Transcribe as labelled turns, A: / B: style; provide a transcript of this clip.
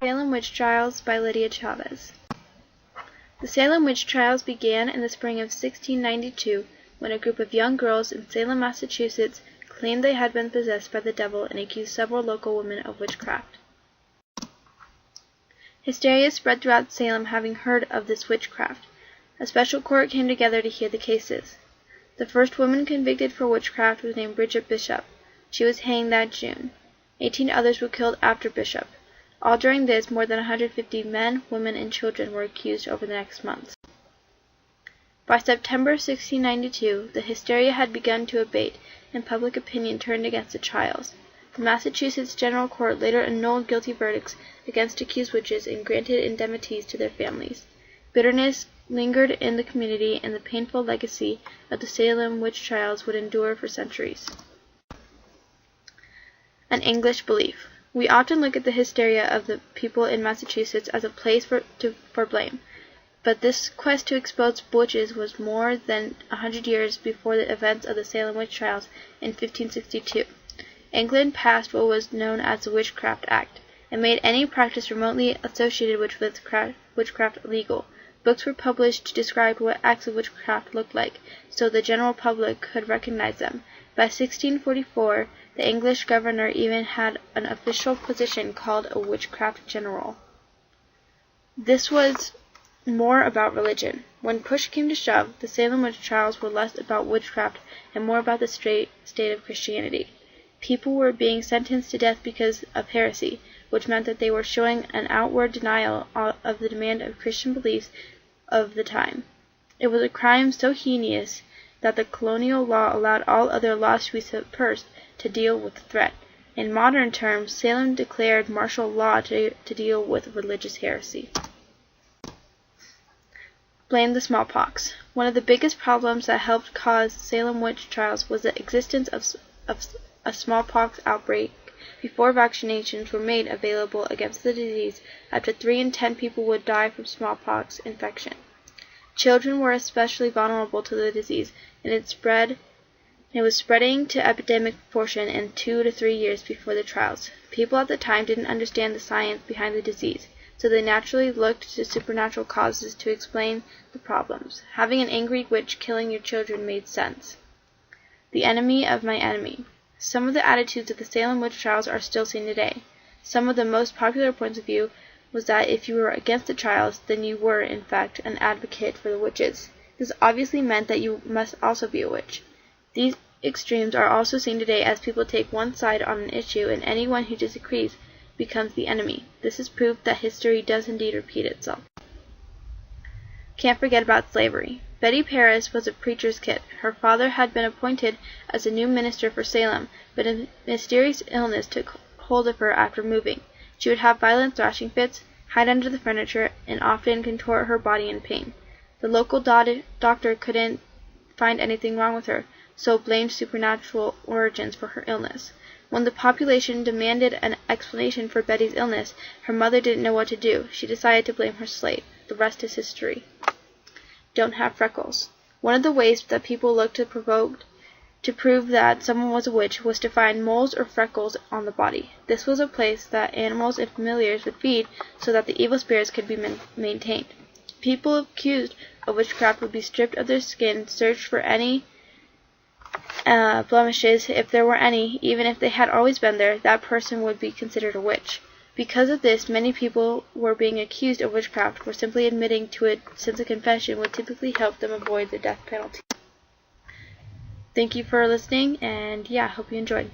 A: Salem Witch Trials by Lydia Chavez. The Salem witch trials began in the spring of 1692 when a group of young girls in Salem, Massachusetts claimed they had been possessed by the devil and accused several local women of witchcraft. Hysteria spread throughout Salem having heard of this witchcraft. A special court came together to hear the cases. The first woman convicted for witchcraft was named Bridget Bishop. She was hanged that June. 18 others were killed after Bishop. All during this, more than 150 men, women, and children were accused over the next months. By September 1692, the hysteria had begun to abate, and public opinion turned against the trials. The Massachusetts General Court later annulled guilty verdicts against accused witches and granted indemnities to their families. Bitterness lingered in the community, and the painful legacy of the Salem witch trials would endure for centuries. An English belief. We often look at the hysteria of the people in Massachusetts as a place for blame, but this quest to expose witches was more than 100 years before the events of the Salem witch trials in 1562. England passed what was known as the Witchcraft Act, and made any practice remotely associated with witchcraft illegal. Books were published to describe what acts of witchcraft looked like, so the general public could recognize them. By 1644, the English governor even had an official position called a witchcraft general. This was more about religion. When push came to shove, the Salem witch trials were less about witchcraft and more about the state of Christianity. People were being sentenced to death because of heresy, which meant that they were showing an outward denial of the demand of Christian beliefs of the time. It was a crime so heinous that the colonial law allowed all other laws to be suppressed to deal with the threat. In modern terms, Salem declared martial law to deal with religious heresy. Blame the smallpox. One of the biggest problems that helped cause Salem witch trials was the existence of a smallpox outbreak before vaccinations were made available against the disease. Up to 3 in 10 people would die from smallpox infection. Children were especially vulnerable to the disease, and it was spreading to epidemic proportion in 2 to 3 years before the trials. People at the time didn't understand the science behind the disease, so they naturally looked to supernatural causes to explain the problems. Having an angry witch killing your children made sense. The enemy of my enemy. Some of the attitudes of the Salem witch trials are still seen today. Some of the most popular points of view was that if you were against the trials, then you were, in fact, an advocate for the witches. This obviously meant that you must also be a witch. These extremes are also seen today as people take one side on an issue, and anyone who disagrees becomes the enemy. This is proof that history does indeed repeat itself. Can't forget about slavery. Betty Paris was a preacher's kid. Her father had been appointed as a new minister for Salem, but a mysterious illness took hold of her after moving. She would have violent thrashing fits, hide under the furniture, and often contort her body in pain. The local doctor couldn't find anything wrong with her, so blamed supernatural origins for her illness. When the population demanded an explanation for Betty's illness, her mother didn't know what to do. She decided to blame her slave. The rest is history. Don't have freckles. One of the ways that people looked to prove that someone was a witch was to find moles or freckles on the body. This was a place that animals and familiars would feed so that the evil spirits could be maintained. People accused of witchcraft would be stripped of their skin, searched for any blemishes, if there were any. Even if they had always been there, that person would be considered a witch. Because of this, many people were being accused of witchcraft for simply admitting to it, since a confession would typically help them avoid the death penalty. Thank you for listening, and hope you enjoyed.